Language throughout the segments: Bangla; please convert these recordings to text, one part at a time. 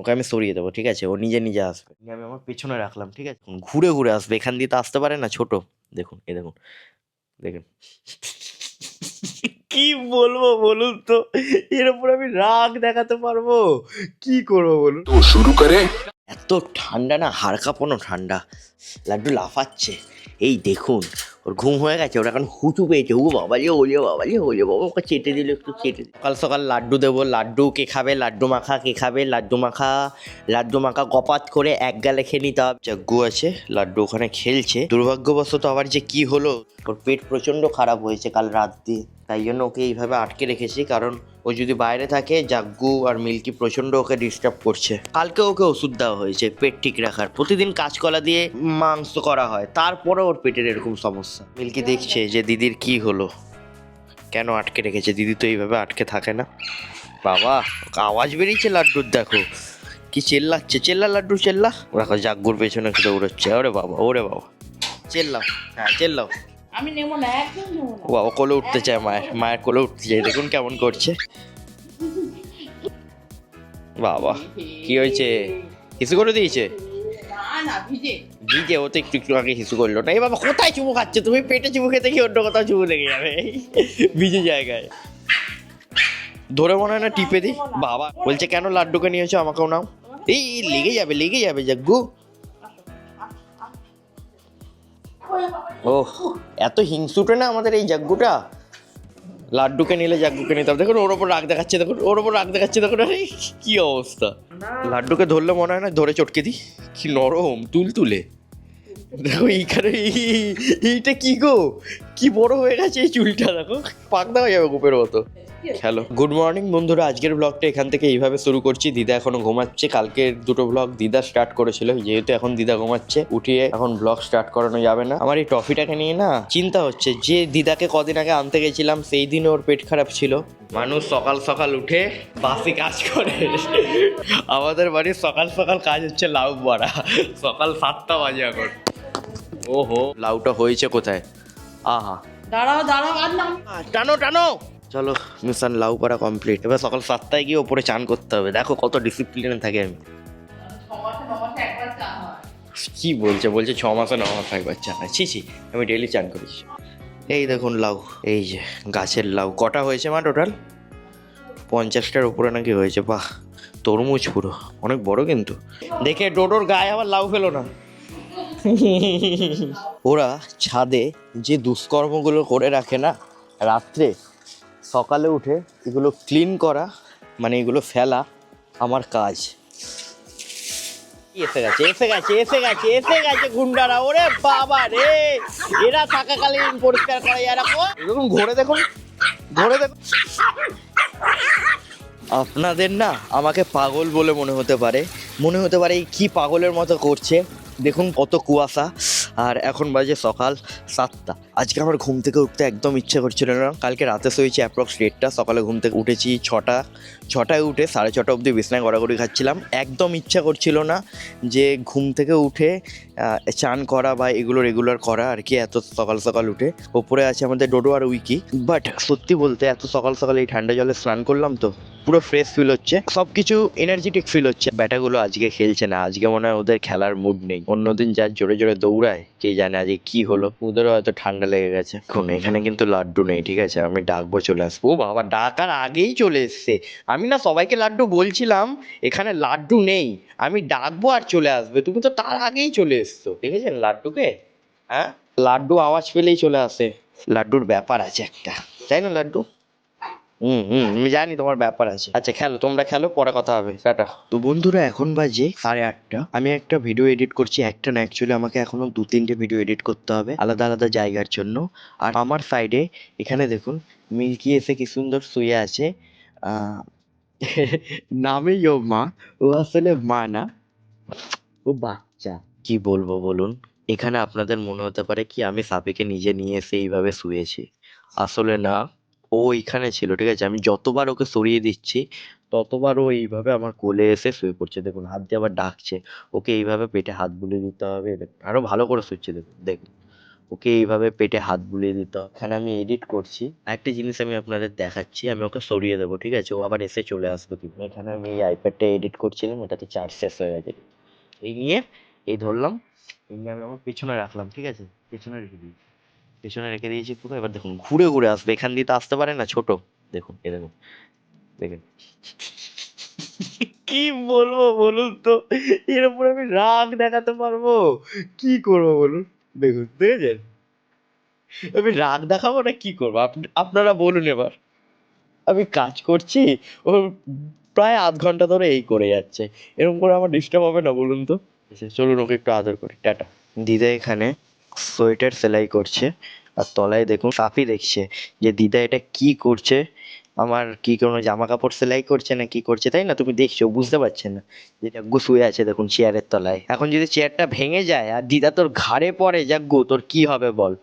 ওকে আমি সরিয়ে দেবো, ঠিক আছে? ও নিজে নিজে আসবে। নিয়ে আমি আমার পেছনে রাখলাম, ঠিক আছে? ঘুরে ঘুরে আসবে, এখান দিয়ে তো আসতে পারে না, ছোট। দেখুন, এ দেখুন, দেখুন। কি বলবো বলুন তো, এর উপর আমি রাগ দেখাতে পারবো? কি করবো বলুন? তো শুরু করে। এত ঠান্ডা না, হাড় কাঁপানো ঠান্ডা। লাড্ডু লাফাচ্ছে, এই দেখুন। ওর ঘুম হয়ে গেছে, ওরা এখন হুচু পেয়েছে। ও বাবা যে, ওলে বাবা যে, ওলে বাবা, ওকে চেটে দিল, একটু চেটে দিল। সকাল সকাল লাড্ডু দেবো। লাড্ডু কে খাবে? লাড্ডু মাখা কে খাবে? লাড্ডু মাখা। লাড্ডু মাখা গপাত করে এক গালে খেয়ে নিতে হবে। জাগ্গু আছে, লাড্ডু ওখানে খেলছে। দুর্ভাগ্যবশত আবার যে কি হলো, ওর পেট প্রচণ্ড খারাপ হয়েছে কাল রাত দিয়ে। তাই জন্য ওকে এইভাবে আটকে রেখেছি, কারণ ও যদি বাইরে থাকে জাগ্গু আর মিল্কি প্রচণ্ড ওকে ডিস্টার্ব করছে। কালকে ওকে ওষুধ দেওয়া হয়েছে পেট ঠিক রাখার। প্রতিদিন কাঁচকলা দিয়ে মাংস করা হয়, তারপরে ওর পেটের এরকম সমস্যা। মিল্কি দেখছে যে দিদির কি হলো, কেন আটকে রেখেছে। দিদি তো এইভাবে আটকে থাকে না। বাবা, আওয়াজ বেরিয়েছে লাড্ডুর, দেখো কি চেল্লাচ্ছে। চেল্লা লাড্ডু, চেল্লা। দেখো জাগ্গুর পেছনে দৌড়চ্ছে। ওরে বাবা, ওরে বাবা, চেল্লাও, হ্যাঁ চেল্লাও। আমি নেবো না, একদম নেবো না। বাবা কোলে উঠতে চায়, মায়ের কোলে উঠতে চায়। দেখুন কেমন করছে। বাবা, কি হয়েছে? হিসু করে দিয়েছে? না না, ভিজে। ভিজে? ও তো একটু একটু আগে হিসু করলো না। এই বাবা, কোথায় চুমু খাচ্ছে তুমি? পেটে চুমু খেতে কি অন্য কোথাও চুমু লেগে যাবে ভিজে জায়গায়। ধরে মনে হয় না টিপে দি। বাবা বলছে কেন লাড্ডুকে নিয়েছো, আমাকেও নাও। এই লেগে যাবে, লেগে যাবে জাগ্গু। ওহ, এত হিংসুটে না আমাদের এই জাগ্গুটা। লাড্ডুকে নিলে জাগ্গুকে নিতে হবে। দেখুন ওর ওপর রাগ দেখাচ্ছে, দেখুন ওর ওপর রাগ দেখাচ্ছে, দেখুন। আরে কি অবস্থা! লাড্ডুকে ধরলে মনে হয় না ধরে চটকে দিই। কি নরম, তুলতুলে। দেখো এইখানে এইটা কি গো, কি বড় হয়ে গেছে এই চুলটা, দেখো পাকদা হয়ে যাবে গোপের মতো। হ্যালো, গুড মর্নিং বন্ধুরা। আজকের ব্লগটা এখান থেকে এইভাবে শুরু করছি। দিদা এখনো ঘুমাচ্ছে। কালকের দুটো ব্লগ দিদা স্টার্ট করেছিল, যেহেতু এখন দিদা ঘুমাচ্ছে, উঠিয়ে এখন ব্লগ স্টার্ট করানো যাবে না। আমার এই টফিটাকে নিয়ে না চিন্তা হচ্ছে, যে দিদাকে কদিন আগে আনতে গেছিলাম সেই দিন ওর পেট খারাপ ছিল। মানুষ সকাল সকাল উঠে বাসি কাজ করে। আমাদের বাড়ির সকাল সকাল কাজ হচ্ছে লাউ বড়া। সকাল 7টা বাজে এখন। ওহো, লাউটা হয়েছে কোথায়? আহা, দাঁড়াও দাঁড়াও, আর না। টানো টানো। চলো, মিশন লাউ পাড়া কমপ্লিট। এবার সকাল 7টায় গিয়ে ওপরে চান করতে হবে। দেখো কত ডিসিপ্লিনে থাকে আমি। 6 মাসে একবার চা হয়। কি বলছে? বলছে 6 মাসে 9 মাসে একবার চান হয়। ছি ছি, আমি ডেলি চান করিস। এই দেখুন লাউ, এই যে গাছের লাউ। কটা হয়েছে মা টোটাল? 50টার উপরে নাকি হয়েছে। বাহ, তরমুজ পুরো, অনেক বড় কিন্তু। দেখে ডোডোর গায়ে আবার লাউ ফেলো না। ওরা ছাদে যে দুষ্কর্মগুলো করে রাখে না রাত্রে, সকালে উঠে এগুলো ক্লিন করা, মানে এগুলো ফেলা আমার কাজ। এসে গেছে, এসে গেছে, এসে গেছে, এসে গেছে গুন্ডারা। ওরে বাবা রে, এরা থাকাকালীন পরিষ্কার করা যায় না। দেখুন ঘুরে দেখুন, ঘুরে দেখুন। আপনাদের না আমাকে পাগল বলে মনে হতে পারে, এই কি পাগলের মতো করছে। দেখুন কত কুয়াশা, আর এখন বাজে সকাল 7টা। আজকে আমার ঘুম থেকে উঠতে একদম ইচ্ছে করছিল না। কালকে রাতে শুয়েছি অ্যাপ্রক্স 1টা, সকালে ঘুম থেকে উঠেছি 6টায় উঠে 6:30 অবধি বিছনায় গড়াগড়ি খাচ্ছিলাম। একদম ইচ্ছা করছিল না যে ঘুম থেকে উঠে চান করা বা এগুলো রেগুলার করা আর কি, এত সকাল সকাল উঠে। ওপরে আছে আমাদের ডোডো আর উইকি। বাট সত্যি বলতে এত সকাল সকাল এই ঠান্ডা জলে স্নান করলাম তো পুরো ফ্রেশ ফিল হচ্ছে, সবকিছু এনার্জেটিক ফিল হচ্ছে। ব্যাটাগুলো আজকে খেলছে না, আজকে মনে হয় ওদের খেলার মুড নেই। অন্যদিন যা জোরে জোরে দৌড়ায়, কে জানে আজকে কি হলো। ওদেরও হয়তো ঠান্ডা লেগে গেছে। এখন এখানে কিন্তু লাড্ডু নেই, ঠিক আছে? আমি ডাকবো, চলে আসবো। ও বাবা, ডাকার আগেই চলে এসছে। আমি না সবাইকে লাড্ডু বলছিলাম এখানে লাড্ডু নেই, আমি ডাকবো আর চলে আসবে। তুমি তো তার আগেই চলে এসছো। দেখেছেন লাড্ডুকে? হ্যাঁ, লাড্ডু আওয়াজ পেলেই চলে আসে। লাড্ডুর ব্যাপার আছে একটা, তাই না লাড্ডু? আমি জানি তোমার ব্যাপার আছে। আচ্ছা খেলো, তোমরা খেলো, পরে কথা হবে, টাটা। তো বন্ধুরা এখন বাজে 8:30। আমি একটা ভিডিও এডিট করছি, একটা না অ্যাকচুয়ালি আমাকে এখনো 2-3টে ভিডিও এডিট করতে হবে আলাদা আলাদা জায়গার জন্য। আর আমার সাইডে এখানে দেখুন মিল্কি এসে কি সুন্দর শুয়ে আছে। আহ নামেই ও মা, ও আসলে মা না, ও বাচ্চা। কি বলবো বলুন? এখানে আপনাদের মনে হতে পারে কি আমি সাবিকে নিজে নিয়ে এসে এইভাবে শুয়েছি। আসলে না, ও এখানে ছিল, ঠিক আছে? আমি যতবার ওকে সরিয়ে দিচ্ছি ততবার ও এইভাবে আমার কোলে এসে শুয়ে পড়ছে। দেখুন হাত দিয়ে আবার ডাকছে। ওকে এইভাবে পেটে হাত বুলিয়ে দিতে হবে। দেখুন, আরো ভালো করে শুচ্ছে। দেখুন দেখুন, ও ওকে এইভাবে পেটে হাত বুলিয়ে দিতে হবে। এখানে আমি এডিট করছি, একটা জিনিস আমি আপনাদের দেখাচ্ছি, আমি ওকে সরিয়ে দেবো, ঠিক আছে? ও আবার এসে চলে আসবে। কিন্তু এখানে আমি এই আইপ্যাডটা এডিট করছিলাম, ওটাতে চার্জ শেষ হয়ে গেছে। এই নিয়ে এই ধরলাম, এই নিয়ে আমি আমার পেছনে রাখলাম, ঠিক আছে? পেছনে রেখে দিয়েছি, পেছনে রেখে দিয়েছি পুরো। এবার দেখুন ঘুরে ঘুরে আসবে, এখান দিয়ে তো আসতে পারে না, ছোট। দেখুন এ দেখুন, দেখেন। কি বলবো বলুন তো, এর উপরে আমি রাগ দেখাতে পারবো? কি করবো বলুন? দেখুন, দেখেছেন? আমি রাগ দেখাবো না কি করবো? আপনারা বলুন এবার। আমি কাজ করছি, ও প্রায় আধ ঘন্টা ধরে এই করে যাচ্ছে। এরকম করে আমার ডিস্টার্ব হবে না বলুন তো? চলুন ওকে একটু আদর করি, টাটা। দিদা এখানে সোয়েটার সেলাই করছে, আর তলায় দেখুন সাফি দেখছে যে দিদা এটা কি করছে। আমার কি কোনো জামা কাপড় সেলাই করছে না কি করছে, তাই না? তুমি দেখছো, বুঝতে পারছে না যেটা শুয়ে আছে দেখুন চেয়ারের তলায়। এখন যদি চেয়ারটা ভেঙে যায় আর দিদা তোর ঘাড়ে পড়ে, যাগ্গু তোর কি হবে বল?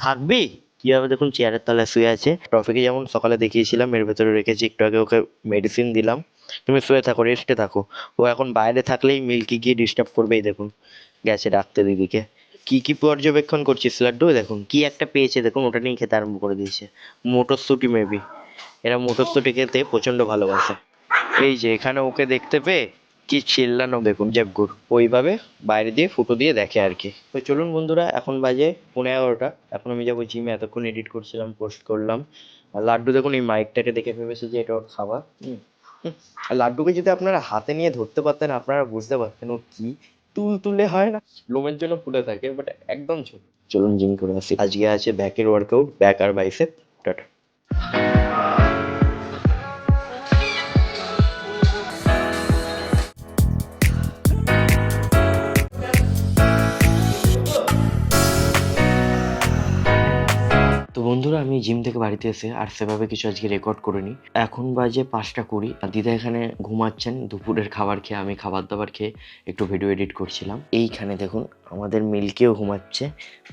থাকবি? কিভাবে দেখুন চেয়ারের তলায় শুয়ে আছে। ট্রফিকে যেমন সকালে দেখিয়েছিলাম, এর ভেতরে রেখেছি, একটু আগে ওকে মেডিসিন দিলাম। তুমি শুয়ে থাকো, রেস্টে থাকো। ও এখন বাইরে থাকলেই মিল্কি গিয়ে ডিস্টার্ব করবে। এই দেখুন গেছে ডাকতে দিদিকে। কি কি পর্যবেক্ষণ করছিস লাড্ডু? দেখুন কি একটা পেয়েছে, দেখুন ওটা নিয়ে খেতে আরম্ভ করে দিয়েছে। মটরশুঁটি মেবি, এরা মটরশুঁটি খেতে প্রচণ্ড ভালোবাসে। এই যে এখানে ওকে দেখতে পেয়ে কি চিল্লানো দেখুন জাগ্গুর, ওইভাবে বাইরে দিয়ে ফুটো দিয়ে দেখে আর কি। তো চলুন বন্ধুরা, এখন বাজে 11:30। এখন আমি যাবো জিমে, এতক্ষণ এডিট করছিলাম, পোস্ট করলাম। আর লাড্ডু দেখুন এই মাইকটাকে দেখে ভেবেছে যে এটা ওর খাবার। আর লাড্ডুকে যদি আপনারা হাতে নিয়ে ধরতে পারতেন, আপনারা বুঝতে পারতেন ও কি তুলে হয় না, লোমের জন্য ফুলে থাকে, বাট একদম ছোট। চলুন জিম করে আসি। আজকে আছে ব্যাকের ওয়ার্কআউট, ব্যাক আর বাইসেপ। টাটা। তো বন্ধুরা, আমি জিম থেকে বাড়িতে এসে আর সেভাবে কিছু আজকে রেকর্ড করিনি। এখন বাজে 5:20, আর দিদা এখানে ঘুমাচ্ছেন দুপুরের খাবার খেয়ে। আমি খাবার দাবার খেয়ে একটু ভিডিও এডিট করছিলাম। এইখানে দেখুন আমাদের মিল্কিও ঘুমাচ্ছে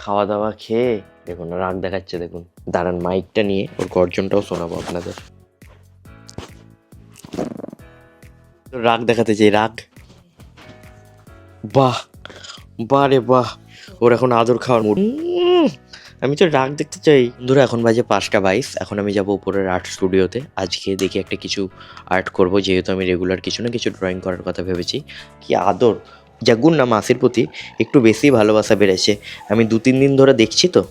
খাওয়া দাওয়া খেয়ে। দেখুন রাগ দেখাচ্ছে, দেখুন। দাঁড়ান মাইকটা নিয়ে ওর গর্জনটাও শোনাবো আপনাদের। রাগ দেখাতে চাই, রাগ। বাহ, বাহ রে বাহ, ওর এখন আদর খাওয়ার মুড। আমি তো রাগ দেখতে চাই। বন্ধুরা এখন বাজে 5:22। এখন আমি যাব উপরের আর্ট স্টুডিওতে। আজকে দেখি একটা কিছু আর্ট করব, যেহেতু আমি রেগুলার কিছু না কিছু ড্রয়িং করার কথা ভেবেছি। কি আদর! জাগুন না মাসির প্রতি একটু বেশি ভালোবাসা বেড়েছে। আমি 2-3 দিন ধরে দেখছি তো।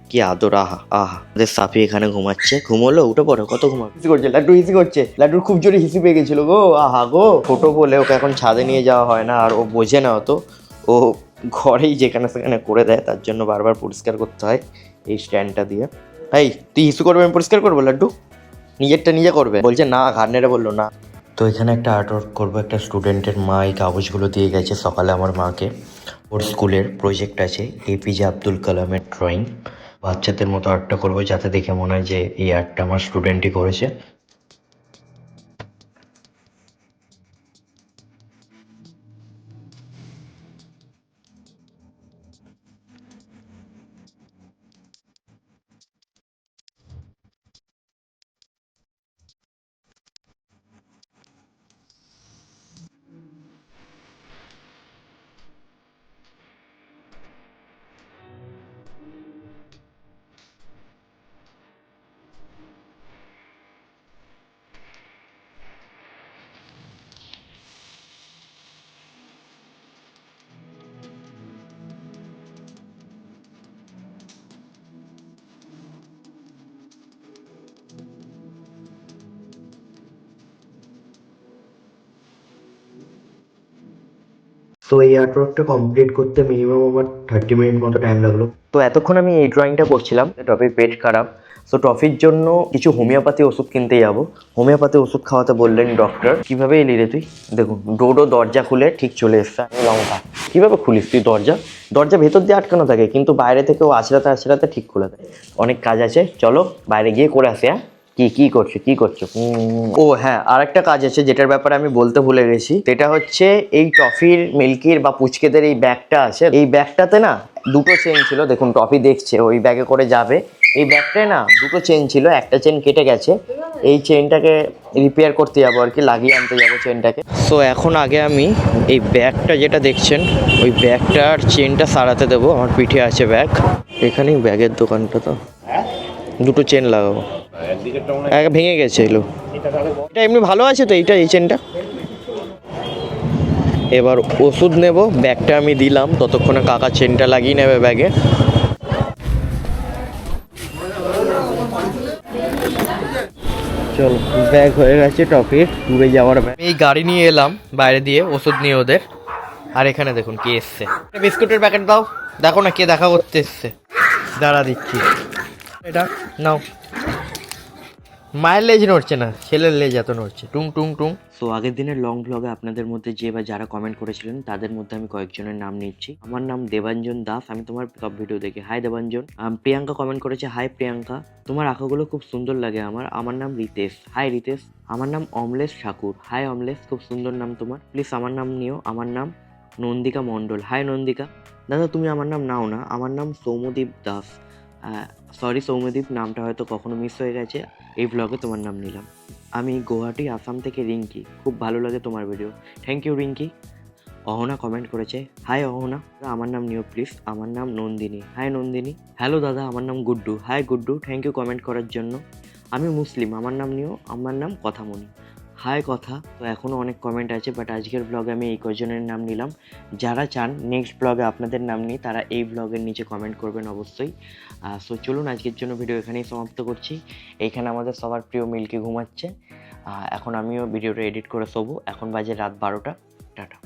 কি আদর! আহা আহা। আমাদের সাফি এখানে ঘুমাচ্ছে। ঘুমোলো, উঠে পড়ো। কত ঘুমাবে? হিসি করছে লাড্ডু, হিসি করছে। লাড্ডুর খুব জোরে হিসি পেয়ে গেছিল গো। আহা গো, ছোট বলে ওকে এখন ছাদে নিয়ে যাওয়া হয় না, আর ও বোঝে না অত। ও ঘরেই যেখানে সেখানে করে দেয়, তার জন্য বারবার পরিষ্কার করতে হয় এই স্ট্যান্ডটা দিয়ে। এই তুই হিসু করবে, আমি পরিষ্কার করবো লাড্ডু? নিজেরটা নিজে করবে বলছে না, ঘাড় নেড়ে বললো না। তো এখানে একটা আর্ট ওয়ার্ক করবো। একটা স্টুডেন্টের মা এই কাগজগুলো দিয়ে গেছে সকালে আমার মাকে। ওর স্কুলের প্রজেক্ট আছে এপিজে আব্দুল কালামের ড্রয়িং। বাচ্চাদের মতো আর্টটা করবো, যাতে দেখে মনে হয় যে এই আর্টটা আমার স্টুডেন্টই করেছে। তো এই আর্টওয়ার্কটা কমপ্লিট করতে মিনিমাম আমার 30 মিনিট মতো টাইম লাগলো। তো এতক্ষণ আমি এই ড্রয়িংটা করছিলাম। টফির পেট খারাপ, তো টফির জন্য কিছু হোমিওপ্যাথি ওষুধ কিনতে যাবো। হোমিওপ্যাথি ওষুধ খাওয়াতে বললেন ডক্টর। কিভাবে এলি রে তুই? দেখুন ডোডো দরজা খুলে ঠিক চলে এসছে। লঙ্কা কিভাবে খুলিস তুই দরজা? দরজা ভেতর দিয়ে আটকানো থাকে, কিন্তু বাইরে থেকে ও আছড়াতে আছড়াতে ঠিক খুলে দেয়। অনেক কাজ আছে, চলো বাইরে গিয়ে করে আসি। হ্যাঁ, কি করছো? ও হ্যাঁ, আর একটা কাজ আছে যেটার ব্যাপারে আমি বলতে ভুলে গেছি। সেটা হচ্ছে এই টফির, মিল্কির বা পুচকেদের এই ব্যাগটা আছে, এই ব্যাগটাতে না দুটো চেন ছিল। দেখুন টফি দেখছে, ওই ব্যাগে করে যাবে, এই ব্যাগটায় না দুটো চেন ছিল, একটা চেন কেটে গেছে, এই চেনটাকে রিপেয়ার করতে যাবো আর কি, লাগিয়ে আনতে যাবো চেনটাকে। সো এখন আগে আমি এই ব্যাগটা যেটা দেখছেন ওই ব্যাগটার চেনটা সারাতে দেবো। আমার পিঠে আছে ব্যাগ, এখানেই ব্যাগের দোকানটা, তো দুটো চেন লাগাবো। ভেঙে গেছে এগুলো, এটা এমনি ভালো আছে তো এই চেনটা। এবার ওষুধ নেব, ব্যাগটা আমি দিলাম, ততক্ষণে কাকা চেনটা লাগিয়ে নেবে ব্যাগে। চলো, ব্যাগ হয়ে গেছে টপির, ট্যুরে যাওয়ার ব্যাগ। এই গাড়ি নিয়ে এলাম বাইরে দিয়ে ওষুধ নিয়ে ওদের। আর এখানে দেখুন কে এসছে, বিস্কুটের প্যাকেট দাও, দেখো না কে দেখা করতে এসছে। দাঁড়া দিচ্ছি, এটা নাও। মায়ের লেজ নড়ছে না, ছেলের লেজ এত নড়ছে, টুং টুং টুং। সো আগের দিনের লং ব্লগে আপনাদের মধ্যে যে বা যারা কমেন্ট করেছিলেন তাদের মধ্যে আমি কয়েকজনের নাম নিচ্ছি। আমার নাম দেবাঞ্জন দাস, আমি তোমার সব ভিডিও দেখি। হাই দেবাঞ্জন। প্রিয়াঙ্কা কমেন্ট করেছে, হাই প্রিয়াঙ্কা, তোমার আঁকাগুলো খুব সুন্দর লাগে আমার। আমার নাম রিতেশ, হাই রিতেশ। আমার নাম অমলেশ ঠাকুর, হাই অমলেশ, খুব সুন্দর নাম তোমার, প্লিজ আমার নাম নিও। আমার নাম নন্দিকা মণ্ডল, হাই নন্দিকা। দাদা তুমি আমার নাম নাও না, আমার নাম সৌম্যদীপ দাস। সরি সৌম্যদীপ, নামটা হয়তো কখনো মিস হয়ে গেছে, এই ব্লগে তোমার নাম নিলাম। আমি গুয়াহাটি আসাম থেকে রিঙ্কি, খুব ভালো লাগে তোমার video, thank you Rinki. Ahana comment করেছে, হাই অহনা, আমার নাম নিও প্লিজ। আমার নাম নন্দিনী, হাই নন্দিনী। হ্যালো দাদা, আমার নাম Guddu, hi Guddu, thank you comment করার জন্য। আমি মুসলিম, আমার নাম নিও। আমার নাম কথামণি, হাই কথা। তো এখনও অনেক কমেন্ট আছে, বাট আজকের ব্লগে আমি এই কজনের নাম নিলাম। যারা চান নেক্সট ব্লগে আপনাদের নাম নিই তারা এই ব্লগের নিচে কমেন্ট করবেন অবশ্যই। সো চলুন, আজকের জন্য ভিডিও এখানেই সমাপ্ত করছি। এইখানে আমাদের সবার প্রিয় মিল্কি ঘুমাচ্ছে, এখন আমিও ভিডিওটা এডিট করে শোবো। এখন বাজে রাত 12টা। টাটা।